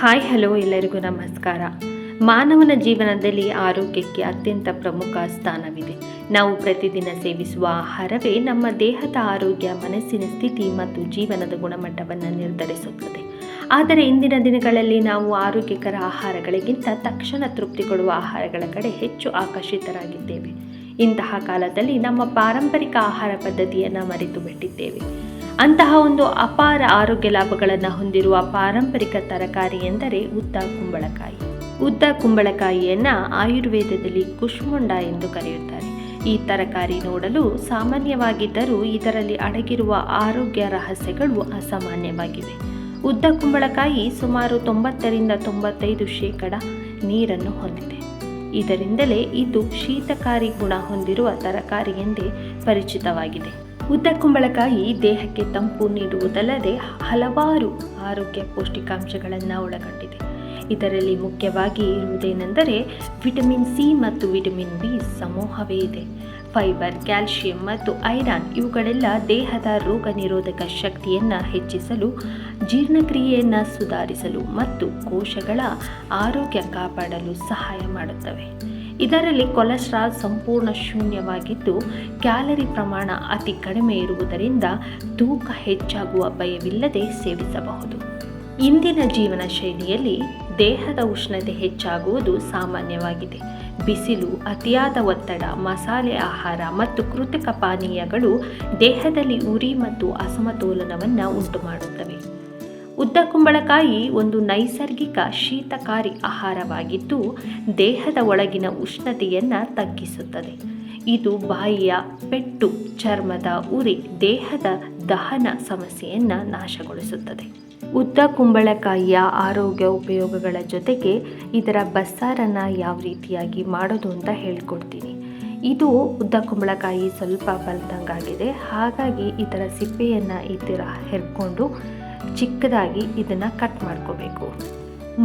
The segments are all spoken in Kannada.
ಹಾಯ್ ಹಲೋ ಎಲ್ಲರಿಗೂ ನಮಸ್ಕಾರ. ಮಾನವನ ಜೀವನದಲ್ಲಿ ಆರೋಗ್ಯಕ್ಕೆ ಅತ್ಯಂತ ಪ್ರಮುಖ ಸ್ಥಾನವಿದೆ. ನಾವು ಪ್ರತಿದಿನ ಸೇವಿಸುವ ಆಹಾರವೇ ನಮ್ಮ ದೇಹದ ಆರೋಗ್ಯ, ಮನಸ್ಸಿನ ಸ್ಥಿತಿ ಮತ್ತು ಜೀವನದ ಗುಣಮಟ್ಟವನ್ನು ನಿರ್ಧರಿಸುತ್ತದೆ. ಆದರೆ ಇಂದಿನ ದಿನಗಳಲ್ಲಿ ನಾವು ಆರೋಗ್ಯಕರ ಆಹಾರಗಳಿಗಿಂತ ತಕ್ಷಣ ತೃಪ್ತಿ ಕೊಡುವ ಆಹಾರಗಳ ಕಡೆ ಹೆಚ್ಚು ಆಕರ್ಷಿತರಾಗಿದ್ದೇವೆ. ಇಂತಹ ಕಾಲದಲ್ಲಿ ನಮ್ಮ ಪಾರಂಪರಿಕ ಆಹಾರ ಪದ್ಧತಿಯನ್ನು ಮರೆತು ಬಿಟ್ಟಿದ್ದೇವೆ. ಅಂತಹ ಒಂದು ಅಪಾರ ಆರೋಗ್ಯ ಲಾಭಗಳನ್ನು ಹೊಂದಿರುವ ಪಾರಂಪರಿಕ ತರಕಾರಿ ಎಂದರೆ ಉದ್ದ ಕುಂಬಳಕಾಯಿ. ಉದ್ದ ಕುಂಬಳಕಾಯಿಯನ್ನು ಆಯುರ್ವೇದದಲ್ಲಿ ಕುಷ್ಮುಂಡ ಎಂದು ಕರೆಯುತ್ತಾರೆ. ಈ ತರಕಾರಿ ನೋಡಲು ಸಾಮಾನ್ಯವಾಗಿದ್ದರೂ ಇದರಲ್ಲಿ ಅಡಗಿರುವ ಆರೋಗ್ಯ ರಹಸ್ಯಗಳು ಅಸಾಮಾನ್ಯವಾಗಿವೆ. ಉದ್ದ ಕುಂಬಳಕಾಯಿ ಸುಮಾರು 90-95% ನೀರನ್ನು ಹೊಂದಿದೆ. ಇದರಿಂದಲೇ ಇದು ಶೀತಕಾರಿ ಗುಣ ಹೊಂದಿರುವ ತರಕಾರಿ ಎಂದೇ ಪರಿಚಿತವಾಗಿದೆ. ಉದ್ದ ಕುಂಬಳಕಾಯಿ ದೇಹಕ್ಕೆ ತಂಪು ನೀಡುವುದಲ್ಲದೆ ಹಲವಾರು ಆರೋಗ್ಯ ಪೌಷ್ಟಿಕಾಂಶಗಳನ್ನು ಒಳಗೊಂಡಿದೆ. ಇದರಲ್ಲಿ ಮುಖ್ಯವಾಗಿ ಇರುವುದೇನೆಂದರೆ ವಿಟಮಿನ್ ಸಿ ಮತ್ತು ವಿಟಮಿನ್ ಬಿ ಸಮೂಹವೇ ಇದೆ. ಫೈಬರ್, ಕ್ಯಾಲ್ಸಿಯಂ ಮತ್ತು ಐರನ್ ಇವುಗಳೆಲ್ಲ ದೇಹದ ರೋಗ ನಿರೋಧಕ ಶಕ್ತಿಯನ್ನು ಹೆಚ್ಚಿಸಲು, ಜೀರ್ಣಕ್ರಿಯೆಯನ್ನು ಸುಧಾರಿಸಲು ಮತ್ತು ಕೋಶಗಳ ಆರೋಗ್ಯ ಕಾಪಾಡಲು ಸಹಾಯ ಮಾಡುತ್ತವೆ. ಇದರಲ್ಲಿ ಕೊಲೆಸ್ಟ್ರಾಲ್ ಸಂಪೂರ್ಣ ಶೂನ್ಯವಾಗಿದ್ದು, ಕ್ಯಾಲರಿ ಪ್ರಮಾಣ ಅತಿ ಕಡಿಮೆ ಇರುವುದರಿಂದ ತೂಕ ಹೆಚ್ಚಾಗುವ ಭಯವಿಲ್ಲದೆ ಸೇವಿಸಬಹುದು. ಇಂದಿನ ಜೀವನ ಶೈಲಿಯಲ್ಲಿ ದೇಹದ ಉಷ್ಣತೆ ಹೆಚ್ಚಾಗುವುದು ಸಾಮಾನ್ಯವಾಗಿದೆ. ಬಿಸಿಲು, ಅತಿಯಾದ ಒತ್ತಡ, ಮಸಾಲೆ ಆಹಾರ ಮತ್ತು ಕೃತಕ ಪಾನೀಯಗಳು ದೇಹದಲ್ಲಿ ಉರಿ ಮತ್ತು ಅಸಮತೋಲನವನ್ನು ಉಂಟುಮಾಡುತ್ತವೆ. ಉದ್ದ ಕುಂಬಳಕಾಯಿ ಒಂದು ನೈಸರ್ಗಿಕ ಶೀತಕಾರಿ ಆಹಾರವಾಗಿದ್ದು, ದೇಹದ ಒಳಗಿನ ಉಷ್ಣತೆಯನ್ನು ತಗ್ಗಿಸುತ್ತದೆ. ಇದು ಬಾಯಿಯ ಪೆಟ್ಟು, ಚರ್ಮದ ಉರಿ, ದೇಹದ ದಹನ ಸಮಸ್ಯೆಯನ್ನು ನಾಶಗೊಳಿಸುತ್ತದೆ. ಉದ್ದ ಕುಂಬಳಕಾಯಿಯ ಆರೋಗ್ಯ ಉಪಯೋಗಗಳ ಜೊತೆಗೆ ಇದರ ಬಸ್ಸಾರನ್ನು ಯಾವ ರೀತಿಯಾಗಿ ಮಾಡೋದು ಅಂತ ಹೇಳ್ಕೊಡ್ತೀನಿ. ಇದು ಉದ್ದ ಕುಂಬಳಕಾಯಿ ಸ್ವಲ್ಪ ಬಲ್ದಂಗಾಗಿದೆ, ಹಾಗಾಗಿ ಇದರ ಸಿಪ್ಪೆಯನ್ನು ಈ ಥರ ಹೆರ್ಕೊಂಡು ಚಿಕ್ಕದಾಗಿ ಇದನ್ನು ಕಟ್ ಮಾಡ್ಕೋಬೇಕು.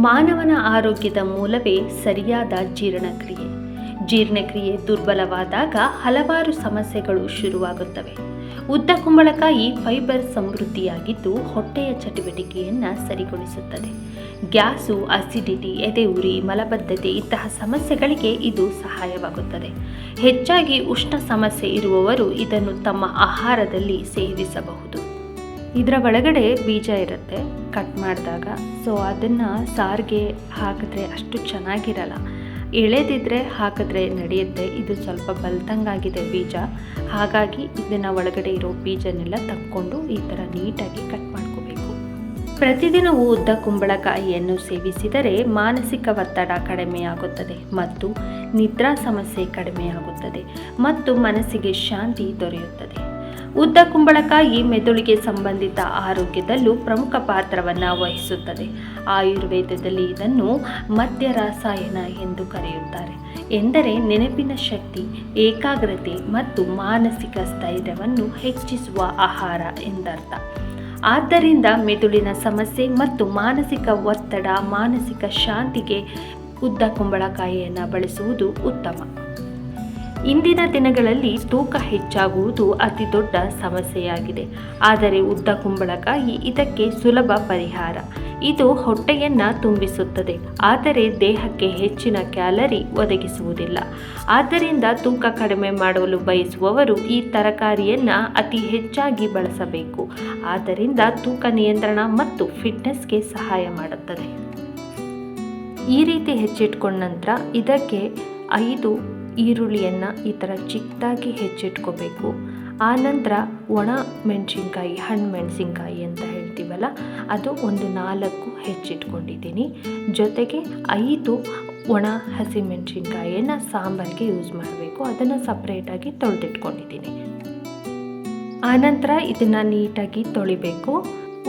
ಮಾನವನ ಆರೋಗ್ಯದ ಮೂಲವೇ ಸರಿಯಾದ ಜೀರ್ಣಕ್ರಿಯೆ. ಜೀರ್ಣಕ್ರಿಯೆ ದುರ್ಬಲವಾದಾಗ ಹಲವಾರು ಸಮಸ್ಯೆಗಳು ಶುರುವಾಗುತ್ತವೆ. ಉದ್ದ ಕುಂಬಳಕಾಯಿ ಫೈಬರ್ ಸಮೃದ್ಧಿಯಾಗಿದ್ದು ಹೊಟ್ಟೆಯ ಚಟುವಟಿಕೆಯನ್ನು ಸರಿಗೊಳಿಸುತ್ತದೆ. ಗ್ಯಾಸು, ಅಸಿಡಿಟಿ, ಎದೆ ಉರಿ, ಮಲಬದ್ಧತೆ ಇಂತಹ ಸಮಸ್ಯೆಗಳಿಗೆ ಇದು ಸಹಾಯವಾಗುತ್ತದೆ. ಹೆಚ್ಚಾಗಿ ಉಷ್ಣ ಸಮಸ್ಯೆ ಇರುವವರು ಇದನ್ನು ತಮ್ಮ ಆಹಾರದಲ್ಲಿ ಸೇವಿಸಬಹುದು. ಇದರ ಒಳಗಡೆ ಬೀಜ ಇರುತ್ತೆ ಕಟ್ ಮಾಡಿದಾಗ, ಸೊ ಅದನ್ನು ಸಾರಿಗೆ ಹಾಕಿದ್ರೆ ಅಷ್ಟು ಚೆನ್ನಾಗಿರಲ್ಲ. ಎಳೆದಿದ್ರೆ ಹಾಕಿದ್ರೆ ನಡೆಯುತ್ತೆ. ಇದು ಸ್ವಲ್ಪ ಬಲ್ತಂಗಾಗಿದೆ ಬೀಜ, ಹಾಗಾಗಿ ಇದನ್ನು ಒಳಗಡೆ ಇರೋ ಬೀಜನೆಲ್ಲ ತಕ್ಕೊಂಡು ಈ ಥರ ನೀಟಾಗಿ ಕಟ್ ಮಾಡ್ಕೋಬೇಕು. ಪ್ರತಿದಿನವೂ ಉದ್ದ ಕುಂಬಳಕಾಯಿಯನ್ನು ಸೇವಿಸಿದರೆ ಮಾನಸಿಕ ಒತ್ತಡ ಕಡಿಮೆಯಾಗುತ್ತದೆ ಮತ್ತು ನಿದ್ರಾ ಸಮಸ್ಯೆ ಕಡಿಮೆಯಾಗುತ್ತದೆ ಮತ್ತು ಮನಸ್ಸಿಗೆ ಶಾಂತಿ ದೊರೆಯುತ್ತದೆ. ಉದ್ದ ಕುಂಬಳಕಾಯಿ ಮೆದುಳಿಗೆ ಸಂಬಂಧಿತ ಆರೋಗ್ಯದಲ್ಲೂ ಪ್ರಮುಖ ಪಾತ್ರವನ್ನು ವಹಿಸುತ್ತದೆ. ಆಯುರ್ವೇದದಲ್ಲಿ ಇದನ್ನು ಮದ್ಯ ರಸಾಯನ ಎಂದು ಕರೆಯುತ್ತಾರೆ. ಎಂದರೆ ನೆನಪಿನ ಶಕ್ತಿ, ಏಕಾಗ್ರತೆ ಮತ್ತು ಮಾನಸಿಕ ಸ್ಥೈರ್ಯವನ್ನು ಹೆಚ್ಚಿಸುವ ಆಹಾರ ಎಂದರ್ಥ. ಆದ್ದರಿಂದ ಮೆದುಳಿನ ಸಮಸ್ಯೆ ಮತ್ತು ಮಾನಸಿಕ ಒತ್ತಡ, ಮಾನಸಿಕ ಶಾಂತಿಗೆ ಉದ್ದ ಕುಂಬಳಕಾಯಿಯನ್ನು ಬಳಸುವುದು ಉತ್ತಮ. ಇಂದಿನ ದಿನಗಳಲ್ಲಿ ತೂಕ ಹೆಚ್ಚಾಗುವುದು ಅತಿ ದೊಡ್ಡ ಸಮಸ್ಯೆಯಾಗಿದೆ. ಆದರೆ ಉದ್ದ ಕುಂಬಳಕಾಯಿ ಇದಕ್ಕೆ ಸುಲಭ ಪರಿಹಾರ. ಇದು ಹೊಟ್ಟೆಯನ್ನು ತುಂಬಿಸುತ್ತದೆ, ಆದರೆ ದೇಹಕ್ಕೆ ಹೆಚ್ಚಿನ ಕ್ಯಾಲರಿ ಒದಗಿಸುವುದಿಲ್ಲ. ಆದ್ದರಿಂದ ತೂಕ ಕಡಿಮೆ ಮಾಡಲು ಬಯಸುವವರು ಈ ತರಕಾರಿಯನ್ನು ಅತಿ ಹೆಚ್ಚಾಗಿ ಬಳಸಬೇಕು. ಆದ್ದರಿಂದ ತೂಕ ನಿಯಂತ್ರಣ ಮತ್ತು ಫಿಟ್ನೆಸ್ಗೆ ಸಹಾಯ ಮಾಡುತ್ತದೆ. ಈ ರೀತಿ ಹೆಚ್ಚಿಟ್ಕೊಂಡ ನಂತರ ಇದಕ್ಕೆ 5 ಈರುಳ್ಳಿಯನ್ನು ಈ ಥರ ಚಿಕ್ಕದಾಗಿ ಹೆಚ್ಚಿಟ್ಕೋಬೇಕು. ಆನಂತರ ಒಣ ಮೆಣಸಿನ್ಕಾಯಿ, ಹಣ್ಣು ಮೆಣಸಿನ್ಕಾಯಿ ಅಂತ ಹೇಳ್ತೀವಲ್ಲ, ಅದು ಒಂದು 4 ಹೆಚ್ಚಿಟ್ಕೊಂಡಿದ್ದೀನಿ. ಜೊತೆಗೆ 5 ಒಣ ಹಸಿಮೆಣಸಿನ್ಕಾಯಿಯನ್ನು ಸಾಂಬಾರಿಗೆ ಯೂಸ್ ಮಾಡಬೇಕು. ಅದನ್ನು ಸಪ್ರೇಟಾಗಿ ತೊಳೆದಿಟ್ಕೊಂಡಿದ್ದೀನಿ. ಆನಂತರ ಇದನ್ನು ನೀಟಾಗಿ ತೊಳಿಬೇಕು.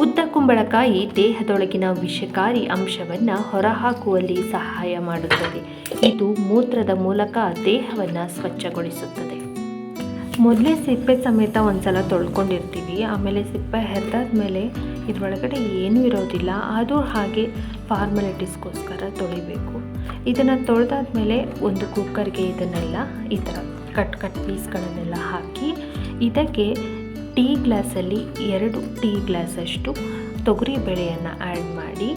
ಉದ್ದ ಕುಂಬಳಕಾಯಿ ದೇಹದೊಳಗಿನ ವಿಷಕಾರಿ ಅಂಶವನ್ನು ಹೊರಹಾಕುವಲ್ಲಿ ಸಹಾಯ ಮಾಡುತ್ತದೆ. ಇದು ಮೂತ್ರದ ಮೂಲಕ ದೇಹವನ್ನು ಸ್ವಚ್ಛಗೊಳಿಸುತ್ತದೆ. ಮೊದಲೇ ಸಿಪ್ಪೆ ಸಮೇತ ಒಂದ್ಸಲ ತೊಳ್ಕೊಂಡಿರ್ತೀವಿ. ಆಮೇಲೆ ಸಿಪ್ಪೆ ಹೆರ್ದಾದ್ಮೇಲೆ ಇದರೊಳಗಡೆ ಏನೂ ಇರೋದಿಲ್ಲ. ಆದರೂ ಹಾಗೆ ಫಾರ್ಮಾಲಿಟೀಸ್ಗೋಸ್ಕರ ತೊಳಿಬೇಕು. ಇದನ್ನು ತೊಳೆದಾದ್ಮೇಲೆ ಒಂದು ಕುಕ್ಕರ್ಗೆ ಇದನ್ನೆಲ್ಲ ಈ ಥರ ಕಟ್ ಪೀಸ್ಗಳನ್ನೆಲ್ಲ ಹಾಕಿ ಇದಕ್ಕೆ ಟೀ ಗ್ಲಾಸಲ್ಲಿ 2 ಟೀ ಗ್ಲಾಸಷ್ಟು ತೊಗರಿ ಬೇಳೆಯನ್ನು ಆ್ಯಡ್ ಮಾಡಿ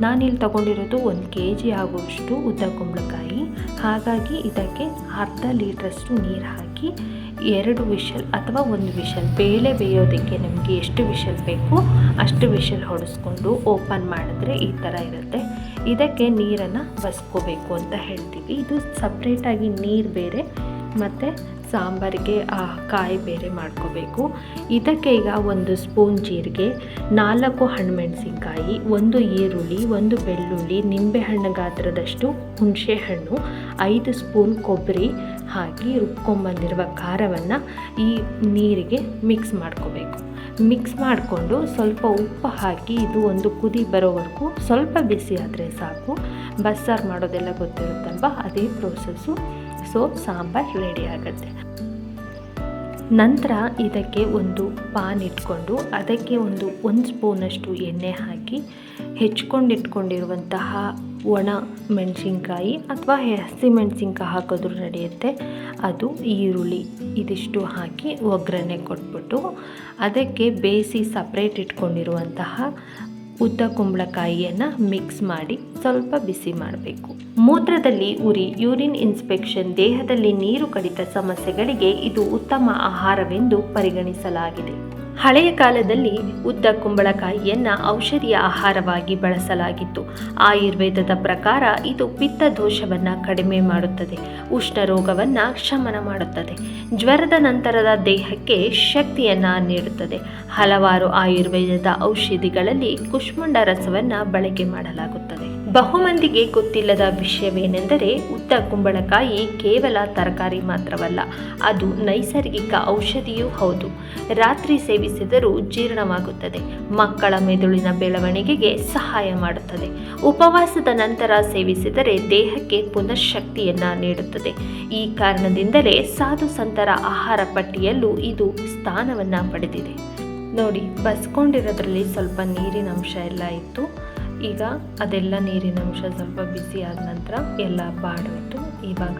ನಾನಿಲ್ಲಿ ತಗೊಂಡಿರೋದು 1 kg ಆಗುವಷ್ಟು ಉದ್ದ ಕುಂಬಳಕಾಯಿ. ಹಾಗಾಗಿ ಇದಕ್ಕೆ ಅರ್ಧ ಲೀಟ್ರಷ್ಟು ನೀರು ಹಾಕಿ 2 ವಿಷಲ್ ಅಥವಾ 1 ವಿಷಲ್, ಬೇಳೆ ಬೇಯೋದಕ್ಕೆ ನಿಮಗೆ ಎಷ್ಟು ವಿಷಲ್ ಬೇಕು ಅಷ್ಟು ವಿಷಲ್ ಹೊಡೆಸ್ಕೊಂಡು ಓಪನ್ ಮಾಡಿದ್ರೆ ಈ ಥರ ಇರುತ್ತೆ. ಇದಕ್ಕೆ ನೀರನ್ನು ಬಸ್ಕೋಬೇಕು ಅಂತ ಹೇಳ್ತೀವಿ. ಇದು ಸಪ್ರೇಟಾಗಿ ನೀರು ಬೇರೆ ಮತ್ತು ಸಾಂಬಾರಿಗೆ ಕಾಯಿ ಬೇರೆ ಮಾಡ್ಕೋಬೇಕು. ಇದಕ್ಕೆ ಈಗ 1 ಸ್ಪೂನ್ ಜೀರಿಗೆ, 4 ಹಣ್ಣುಮೆಣಸಿನ್ಕಾಯಿ, 1 ಈರುಳ್ಳಿ, 1 ಬೆಳ್ಳುಳ್ಳಿ, ನಿಂಬೆಹಣ್ಣು ಗಾತ್ರದಷ್ಟು ಹುಣಸೆಹಣ್ಣು, 5 ಸ್ಪೂನ್ ಕೊಬ್ಬರಿ ಹಾಕಿ ರುಬ್ಕೊಂಬಂದಿರುವ ಖಾರವನ್ನು ಈ ನೀರಿಗೆ ಮಿಕ್ಸ್ ಮಾಡ್ಕೋಬೇಕು. ಮಿಕ್ಸ್ ಮಾಡಿಕೊಂಡು ಸ್ವಲ್ಪ ಉಪ್ಪು ಹಾಕಿ ಇದು ಒಂದು ಕುದಿ ಬರೋವರೆಗೂ ಸ್ವಲ್ಪ ಬಿಸಿ ಆದರೆ ಸಾಕು. ಬಸ್ಸಾರು ಮಾಡೋದೆಲ್ಲ ಗೊತ್ತಿರುತ್ತಲ್ವ, ಅದೇ ಪ್ರೋಸೆಸ್ಸು. ಸೊ ಸಾಂಬಾರು ರೆಡಿ ಆಗುತ್ತೆ. ನಂತರ ಇದಕ್ಕೆ ಒಂದು ಪಾನ್ ಇಟ್ಕೊಂಡು ಅದಕ್ಕೆ ಒಂದು ಸ್ಪೂನಷ್ಟು ಎಣ್ಣೆ ಹಾಕಿ ಹೆಚ್ಕೊಂಡಿಟ್ಕೊಂಡಿರುವಂತಹ ಒಣ ಮೆಣಸಿನ್ಕಾಯಿ ಅಥವಾ ಹಸಿ ಮೆಣಸಿನ್ಕಾಯಿ ಹಾಕಿದ್ರೂ ನಡೆಯುತ್ತೆ, ಅದು ಈರುಳ್ಳಿ ಇದಿಷ್ಟು ಹಾಕಿ ಒಗ್ಗರಣೆ ಕೊಟ್ಬಿಟ್ಟು ಅದಕ್ಕೆ ಬೇಯಿಸಿ ಸಪ್ರೇಟ್ ಇಟ್ಕೊಂಡಿರುವಂತಹ ಉದ್ದ ಕುಂಬಳಕಾಯಿಯನ್ನು ಮಿಕ್ಸ್ ಮಾಡಿ ಸ್ವಲ್ಪ ಬಿಸಿ ಮಾಡಬೇಕು. ಮೂತ್ರದಲ್ಲಿ ಉರಿ, ಯೂರಿನ್ ಇನ್ಸ್ಪೆಕ್ಷನ್, ದೇಹದಲ್ಲಿ ನೀರು ಕಡಿತ ಸಮಸ್ಯೆಗಳಿಗೆ ಇದು ಉತ್ತಮ ಆಹಾರವೆಂದು ಪರಿಗಣಿಸಲಾಗಿದೆ. ಹಳೆಯ ಕಾಲದಲ್ಲಿ ಉದ್ದ ಕುಂಬಳಕಾಯಿಯನ್ನು ಔಷಧಿಯ ಆಹಾರವಾಗಿ ಬಳಸಲಾಗಿತ್ತು. ಆಯುರ್ವೇದದ ಪ್ರಕಾರ ಇದು ಪಿತ್ತ ದೋಷವನ್ನು ಕಡಿಮೆ ಮಾಡುತ್ತದೆ, ಉಷ್ಣ ರೋಗವನ್ನು ಶಮನ ಮಾಡುತ್ತದೆ, ಜ್ವರದ ನಂತರದ ದೇಹಕ್ಕೆ ಶಕ್ತಿಯನ್ನು ನೀಡುತ್ತದೆ. ಹಲವಾರು ಆಯುರ್ವೇದದ ಔಷಧಿಗಳಲ್ಲಿ ಕುಷ್ಮಂಡ ರಸವನ್ನು ಬಳಕೆ ಮಾಡಲಾಗುತ್ತದೆ. ಬಹುಮಂದಿಗೆ ಗೊತ್ತಿಲ್ಲದ ವಿಷಯವೇನೆಂದರೆ ಉದ್ದ ಕುಂಬಳಕಾಯಿ ಕೇವಲ ತರಕಾರಿ ಮಾತ್ರವಲ್ಲ, ಅದು ನೈಸರ್ಗಿಕ ಔಷಧಿಯೂ ಹೌದು. ರಾತ್ರಿ ಸೇವಿಸಿದರೂ ಜೀರ್ಣವಾಗುತ್ತದೆ, ಮಕ್ಕಳ ಮೆದುಳಿನ ಬೆಳವಣಿಗೆಗೆ ಸಹಾಯ ಮಾಡುತ್ತದೆ. ಉಪವಾಸದ ನಂತರ ಸೇವಿಸಿದರೆ ದೇಹಕ್ಕೆ ಪುನಃಶಕ್ತಿಯನ್ನು ನೀಡುತ್ತದೆ. ಈ ಕಾರಣದಿಂದಲೇ ಸಾಧು ಸಂತರ ಆಹಾರ ಪಟ್ಟಿಯಲ್ಲೂ ಇದು ಸ್ಥಾನವನ್ನು ಪಡೆದಿದೆ. ನೋಡಿ, ಬಸ್ಕೊಂಡಿರೋದ್ರಲ್ಲಿ ಸ್ವಲ್ಪ ನೀರಿನ ಅಂಶ ಎಲ್ಲ ಇತ್ತು. ಈಗ ಅದೆಲ್ಲ ನೀರಿನ ಅಂಶ ಸ್ವಲ್ಪ ಬಿಸಿ ಆದ ನಂತರ ಎಲ್ಲ ಬಾಡೋಯ್ತು. ಇವಾಗ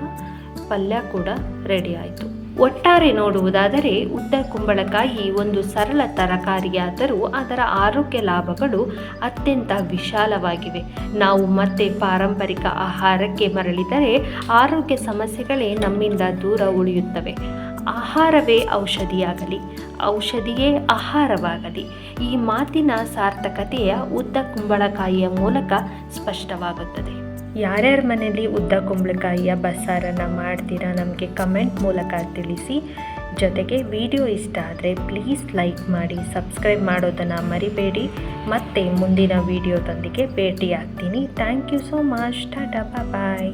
ಪಲ್ಯ ಕೂಡ ರೆಡಿ ಆಯಿತು. ಒಟ್ಟಾರೆ ನೋಡುವುದಾದರೆ ಉದ್ದ ಕುಂಬಳಕಾಯಿ ಒಂದು ಸರಳ ತರಕಾರಿಯಾದರೂ ಅದರ ಆರೋಗ್ಯ ಲಾಭಗಳು ಅತ್ಯಂತ ವಿಶಾಲವಾಗಿವೆ. ನಾವು ಮತ್ತೆ ಪಾರಂಪರಿಕ ಆಹಾರಕ್ಕೆ ಮರಳಿದರೆ ಆರೋಗ್ಯ ಸಮಸ್ಯೆಗಳೇ ನಮ್ಮಿಂದ ದೂರ ಉಳಿಯುತ್ತವೆ. ಆಹಾರವೇ ಔಷಧಿಯಾಗಲಿ, ಔಷಧಿಯೇ ಆಹಾರವಾಗಲಿ, ಈ ಮಾತಿನ ಸಾರ್ಥಕತೆಯ ಉದ್ದ ಕುಂಬಳಕಾಯಿಯ ಮೂಲಕ ಸ್ಪಷ್ಟವಾಗುತ್ತದೆ. ಯಾರ್ಯಾರ ಮನೆಯಲ್ಲಿ ಉದ್ದ ಕುಂಬಳಕಾಯಿಯ ಬಸ್ಸಾರನ್ನು ಮಾಡ್ತೀರಾ ನಮಗೆ ಕಮೆಂಟ್ ಮೂಲಕ ತಿಳಿಸಿ. ಜೊತೆಗೆ ವಿಡಿಯೋ ಇಷ್ಟ ಆದರೆ ಪ್ಲೀಸ್ ಲೈಕ್ ಮಾಡಿ, ಸಬ್ಸ್ಕ್ರೈಬ್ ಮಾಡೋದನ್ನು ಮರಿಬೇಡಿ. ಮತ್ತೆ ಮುಂದಿನ ವಿಡಿಯೋದೊಂದಿಗೆ ಭೇಟಿಯಾಗ್ತೀನಿ. Thank you so much. ಟಾಟಾ, ಬಾಯ್.